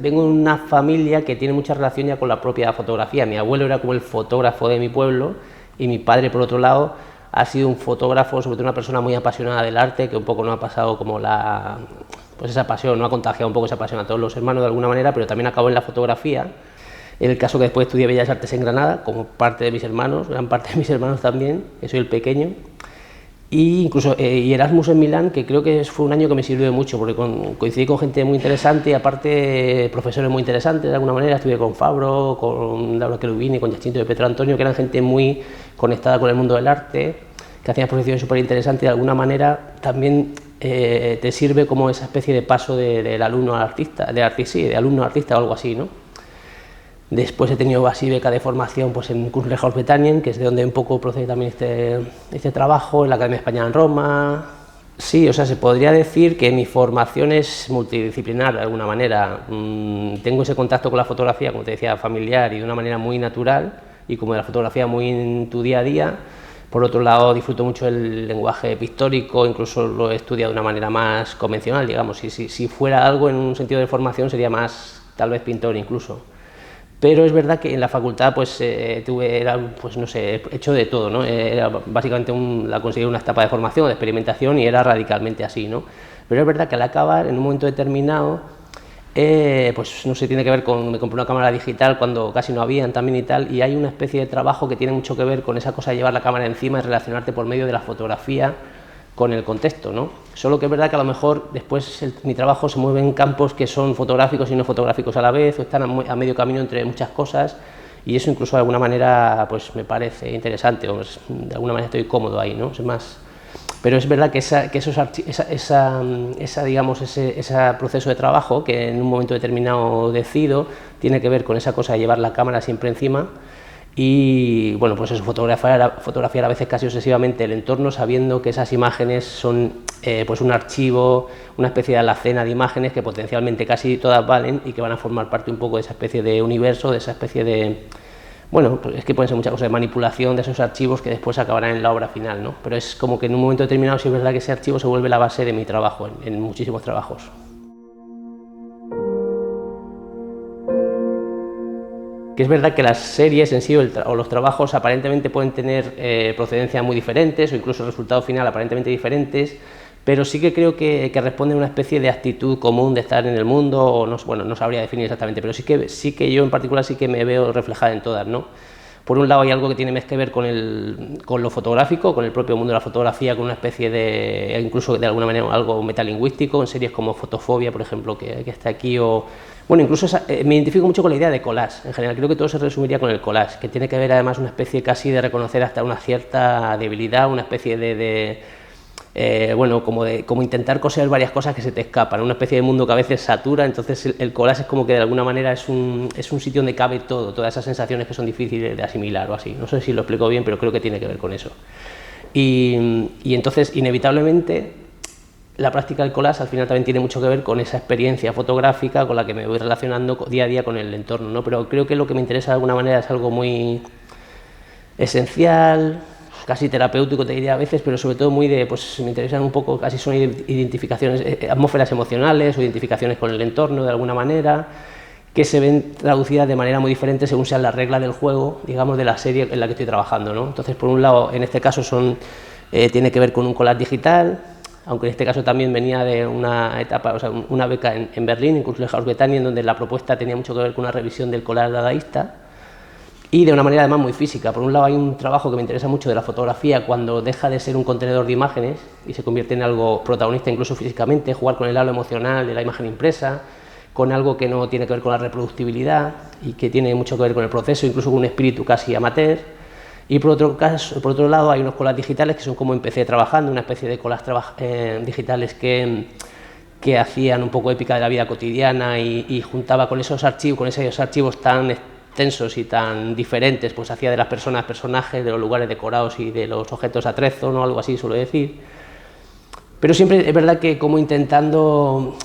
vengo de una familia que tiene mucha relación ya con la propia fotografía. Mi abuelo era como el fotógrafo de mi pueblo y mi padre, por otro lado, ha sido un fotógrafo, sobre todo una persona muy apasionada del arte, que un poco no ha pasado como pues esa pasión, no ha contagiado un poco esa pasión a todos los hermanos de alguna manera, pero también acabó en la fotografía. En el caso que después estudié Bellas Artes en Granada, como parte de mis hermanos, gran parte de mis hermanos también, que soy el pequeño. Y incluso y Erasmus en Milán, que creo que fue un año que me sirvió de mucho, porque coincidí con gente muy interesante y aparte profesores muy interesantes de alguna manera. Estudié con Fabro, con Laura Cherubini, con Jacinto de Petro Antonio, que eran gente muy conectada con el mundo del arte, que hacían exposiciones súper interesantes y de alguna manera también te sirve como esa especie de paso del alumno al artista, de alumno al artista o algo así, ¿no? Después he tenido así beca de formación pues en Kunstlerhaus Bethanien, que es de donde un poco procede también este trabajo, en la Academia Española en Roma. Sí, o sea, se podría decir que mi formación es multidisciplinar de alguna manera. Tengo ese contacto con la fotografía, como te decía, familiar y de una manera muy natural, y como de la fotografía muy en tu día a día. Por otro lado, disfruto mucho el lenguaje pictórico, incluso lo he estudiado de una manera más convencional, digamos. Si fuera algo en un sentido de formación sería más, tal vez, pintor incluso. Pero es verdad que en la facultad pues pues no sé, he hecho de todo, ¿no? Era básicamente la consideré una etapa de formación, de experimentación y era radicalmente así, ¿no? Pero es verdad que al acabar, en un momento determinado, pues no sé, tiene que ver con, me compré una cámara digital cuando casi no habían también y tal, y hay una especie de trabajo que tiene mucho que ver con esa cosa de llevar la cámara encima y relacionarte por medio de la fotografía con el contexto, ¿no? Solo que es verdad que a lo mejor después mi trabajo se mueve en campos que son fotográficos y no fotográficos a la vez, o están a medio camino entre muchas cosas, y eso incluso de alguna manera pues me parece interesante, o de alguna manera estoy cómodo ahí, ¿no? Es más, pero es verdad que ese proceso de trabajo que en un momento determinado decido tiene que ver con esa cosa de llevar la cámara siempre encima. Y bueno, pues eso, fotografiar a veces casi obsesivamente el entorno, sabiendo que esas imágenes son pues un archivo, una especie de alacena de imágenes que potencialmente casi todas valen y que van a formar parte un poco de esa especie de universo, de esa especie de, bueno, pues es que pueden ser muchas cosas, de manipulación de esos archivos que después acabarán en la obra final, ¿no? Pero es como que en un momento determinado sí es verdad que ese archivo se vuelve la base de mi trabajo, en muchísimos trabajos. Que es verdad que las series en sí o los trabajos aparentemente pueden tener procedencias muy diferentes o incluso resultado final aparentemente diferentes, pero sí que creo que responden a una especie de actitud común de estar en el mundo, o no, bueno, no sabría definir exactamente, pero sí que yo en particular sí que me veo reflejada en todas, ¿no? Por un lado hay algo que tiene más que ver con lo fotográfico, con el propio mundo de la fotografía, con una especie de, incluso de alguna manera, algo metalingüístico, en series como Fotofobia, por ejemplo, que está aquí, o bueno, incluso me identifico mucho con la idea de collage, en general, creo que todo se resumiría con el collage, que tiene que ver además una especie casi de reconocer hasta una cierta debilidad, una especie bueno, como intentar coser varias cosas que se te escapan, una especie de mundo que a veces satura, entonces el collage es como que de alguna manera es un sitio donde cabe todo, todas esas sensaciones que son difíciles de asimilar o así, no sé si lo explico bien, pero creo que tiene que ver con eso. Y entonces, inevitablemente, la práctica del collage al final también tiene mucho que ver con esa experiencia fotográfica con la que me voy relacionando día a día con el entorno, ¿no? Pero creo que lo que me interesa de alguna manera es algo muy esencial, casi terapéutico te diría a veces, pero sobre todo muy pues me interesan un poco, casi son identificaciones, atmósferas emocionales o identificaciones con el entorno de alguna manera, que se ven traducidas de manera muy diferente según sean las reglas del juego, digamos, de la serie en la que estoy trabajando, ¿no? Entonces, por un lado, en este caso tiene que ver con un collage digital, aunque en este caso también venía de una etapa, o sea, una beca en Berlín, en Kunstlerhaus Bethanien, donde la propuesta tenía mucho que ver con una revisión del collage dadaísta, y de una manera además muy física. Por un lado hay un trabajo que me interesa mucho de la fotografía cuando deja de ser un contenedor de imágenes y se convierte en algo protagonista incluso físicamente, jugar con el halo emocional de la imagen impresa, con algo que no tiene que ver con la reproductibilidad y que tiene mucho que ver con el proceso, incluso con un espíritu casi amateur. Y por otro lado hay unos collages digitales que son como empecé trabajando, una especie de collages digitales que hacían un poco épica de la vida cotidiana y juntaba con esos archivos tan extensos y tan diferentes, pues hacía de las personas personajes, de los lugares decorados y de los objetos atrezo, ¿no? Algo así suelo decir. Pero siempre es verdad que como intentando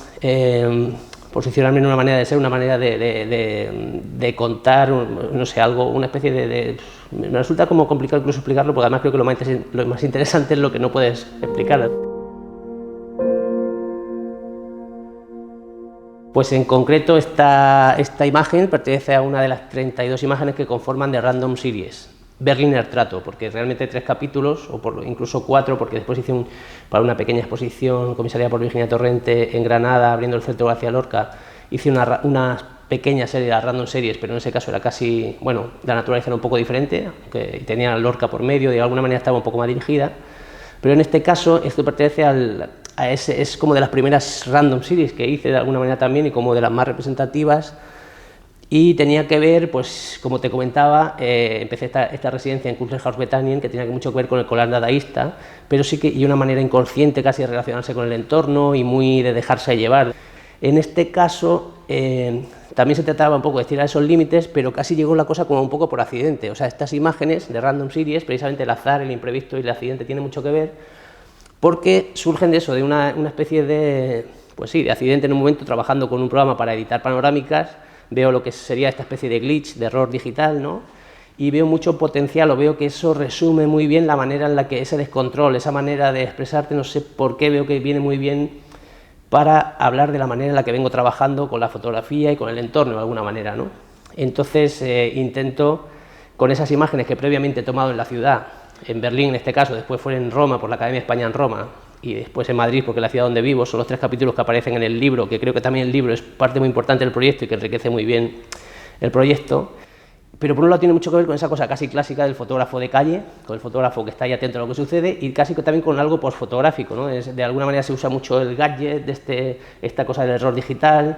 posicionarme en una manera de ser, una manera de contar, no sé, algo, una especie me resulta como complicado incluso explicarlo, porque además creo que lo más interesante es lo que no puedes explicar. Pues en concreto esta imagen pertenece a una de las 32 imágenes que conforman The Random Series, Berliner Trato, porque realmente 3 capítulos, o incluso 4, porque después hice para una pequeña exposición comisariada por Virginia Torrente en Granada, abriendo el Centro García Lorca, hice una pequeña serie de las Random Series, pero en ese caso era casi, bueno, la naturaleza era un poco diferente, que tenía Lorca por medio, de alguna manera estaba un poco más dirigida, pero en este caso esto pertenece es como de las primeras Random Series que hice de alguna manera también y como de las más representativas, y tenía que ver, pues como te comentaba, empecé esta residencia en Kunsthaus Bethanien, que tenía mucho que ver con el collage dadaísta, pero sí que y una manera inconsciente casi de relacionarse con el entorno y muy de dejarse llevar. En este caso también se trataba un poco de estirar esos límites, pero casi llegó la cosa como un poco por accidente. O sea, estas imágenes de Random Series, precisamente el azar, el imprevisto y el accidente tienen mucho que ver, porque surgen de eso, de una especie de, pues sí, de accidente en un momento trabajando con un programa para editar panorámicas. Veo lo que sería esta especie de glitch, de error digital, ¿no? Y veo mucho potencial, o veo que eso resume muy bien la manera en la que ese descontrol, esa manera de expresarte, no sé por qué, veo que viene muy bien para hablar de la manera en la que vengo trabajando con la fotografía y con el entorno de alguna manera, ¿no? Entonces intento, con esas imágenes que previamente he tomado en la ciudad, en Berlín en este caso, después fue en Roma, por la Academia de España en Roma, y después en Madrid, porque es la ciudad donde vivo, son los 3 capítulos que aparecen en el libro, que creo que también el libro es parte muy importante del proyecto y que enriquece muy bien el proyecto. Pero por un lado tiene mucho que ver con esa cosa casi clásica del fotógrafo de calle, con el fotógrafo que está ahí atento a lo que sucede, y casi también con algo posfotográfico, ¿no? De alguna manera se usa mucho el gadget, esta cosa del error digital.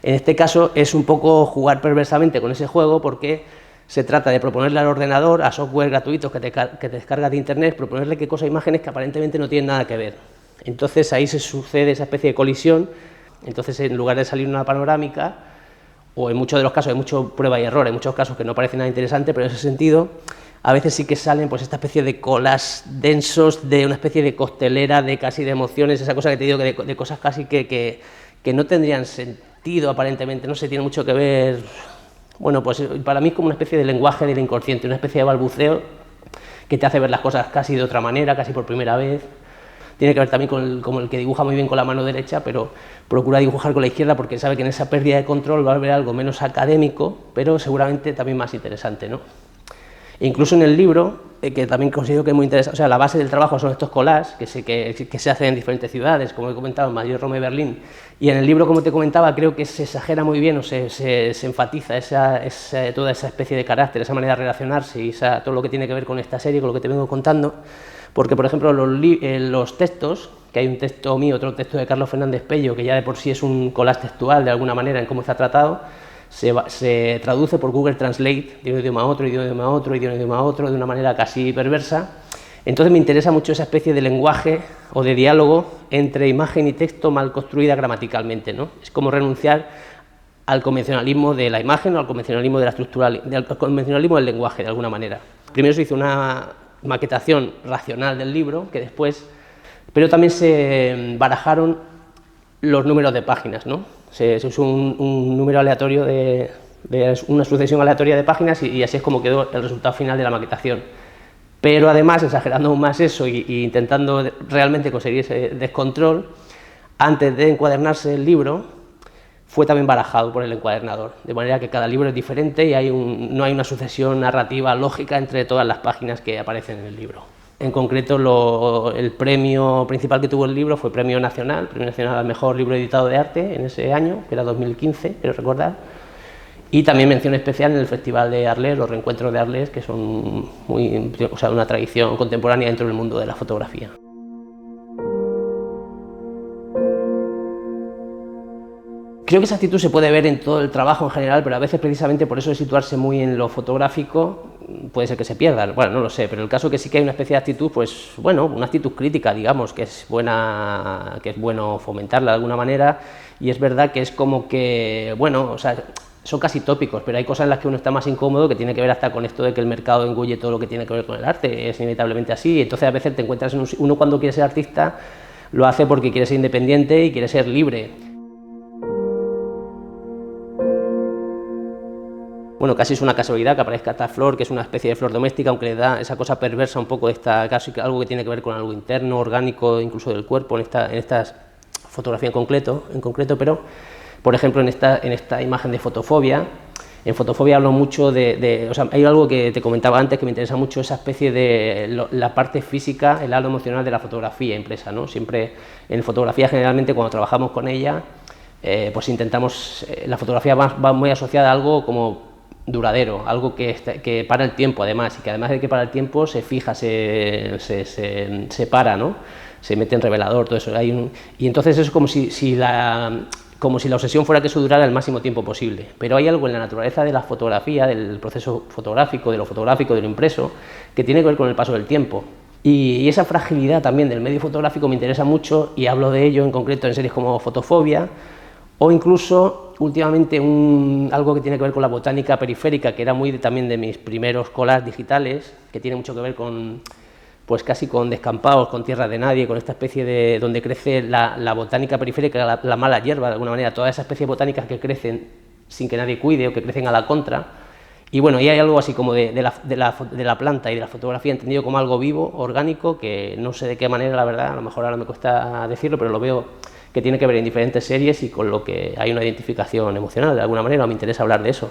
En este caso es un poco jugar perversamente con ese juego, porque se trata de proponerle al ordenador, a software gratuitos que te descargas de internet, proponerle qué cosa, imágenes que aparentemente no tienen nada que ver. Entonces ahí se sucede esa especie de colisión. Entonces, en lugar de salir una panorámica, o en muchos de los casos hay mucho prueba y error, hay muchos casos que no parece nada interesante, pero en ese sentido a veces sí que salen pues esta especie de colas densos, de una especie de costelera, de casi de emociones, esa cosa que te digo, de cosas casi que no tendrían sentido aparentemente, no sé, tiene mucho que ver. Bueno, pues para mí es como una especie de lenguaje del inconsciente, una especie de balbuceo que te hace ver las cosas casi de otra manera, casi por primera vez. Tiene que ver también con como el que dibuja muy bien con la mano derecha, pero procura dibujar con la izquierda porque sabe que en esa pérdida de control va a haber algo menos académico, pero seguramente también más interesante, ¿no? E incluso en el libro, que también considero que es muy interesante, o sea, la base del trabajo son estos collages que se hacen en diferentes ciudades, como he comentado, en Madrid, Roma y Berlín, y en el libro, como te comentaba, creo que se exagera muy bien o se enfatiza toda esa especie de carácter, esa manera de relacionarse y todo lo que tiene que ver con esta serie, con lo que te vengo contando, porque, por ejemplo, los textos, que hay un texto mío, otro texto de Carlos Fernández Pello, que ya de por sí es un collage textual de alguna manera en cómo está tratado, se traduce por Google Translate de un idioma a otro, idioma a otro, idioma a otro, de una manera casi perversa. Entonces me interesa mucho esa especie de lenguaje o de diálogo entre imagen y texto mal construida gramaticalmente, ¿no? Es como renunciar al convencionalismo de la imagen o al convencionalismo de la estructura, al convencionalismo del lenguaje, de alguna manera. Primero se hizo una maquetación racional del libro, que después, pero también se barajaron los números de páginas, ¿no? Se usó un número aleatorio de una sucesión aleatoria de páginas y así es como quedó el resultado final de la maquetación. Pero además, exagerando aún más eso y intentando realmente conseguir ese descontrol, antes de encuadernarse el libro, fue también barajado por el encuadernador, de manera que cada libro es diferente y no hay una sucesión narrativa lógica entre todas las páginas que aparecen en el libro. En concreto, el premio principal que tuvo el libro fue Premio Nacional al mejor libro editado de arte en ese año, que era 2015, quiero recordar, y también mención especial en el Festival de Arles, los reencuentros de Arles, que son una tradición contemporánea dentro del mundo de la fotografía. Creo que esa actitud se puede ver en todo el trabajo en general, pero a veces precisamente por eso de situarse muy en lo fotográfico puede ser que se pierda. Bueno, no lo sé, pero el caso que sí que hay una especie de actitud, pues bueno, una actitud crítica, digamos, que es bueno fomentarla de alguna manera, y es verdad que es como que, bueno, o sea, son casi tópicos, pero hay cosas en las que uno está más incómodo, que tiene que ver hasta con esto de que el mercado engulle todo lo que tiene que ver con el arte, es inevitablemente así, entonces a veces te encuentras uno cuando quiere ser artista lo hace porque quiere ser independiente y quiere ser libre. Bueno, casi es una casualidad que aparezca esta flor, que es una especie de flor doméstica, aunque le da esa cosa perversa un poco de casi algo que tiene que ver con algo interno, orgánico, incluso del cuerpo, en esta fotografía en concreto, Por ejemplo, en esta imagen de fotofobia, en fotofobia hablo mucho o sea, hay algo que te comentaba antes que me interesa mucho, esa especie de la parte física, el lado emocional de la fotografía impresa, ¿no? Siempre en fotografía, generalmente, cuando trabajamos con ella, pues intentamos, la fotografía va muy asociada a algo como duradero, algo que para el tiempo, además, y que además de que para el tiempo se fija, se para, ¿no? Se mete en revelador, todo eso. Y entonces es como si la obsesión fuera que eso durara el máximo tiempo posible. Pero hay algo en la naturaleza de la fotografía, del proceso fotográfico, de lo fotográfico, de lo impreso, que tiene que ver con el paso del tiempo. Y esa fragilidad también del medio fotográfico me interesa mucho, y hablo de ello en concreto en series como Fotofobia, o incluso últimamente algo que tiene que ver con la botánica periférica, que era también de mis primeros collages digitales, que tiene mucho que ver con, pues casi con descampados, con tierra de nadie, con esta especie de donde crece la botánica periférica, la mala hierba, de alguna manera, todas esas especies botánicas que crecen sin que nadie cuide o que crecen a la contra. Y bueno, y hay algo así como de la planta y de la fotografía entendido como algo vivo, orgánico, que no sé de qué manera, la verdad, a lo mejor ahora me cuesta decirlo, pero lo veo que tiene que ver en diferentes series y con lo que hay una identificación emocional, de alguna manera, me interesa hablar de eso.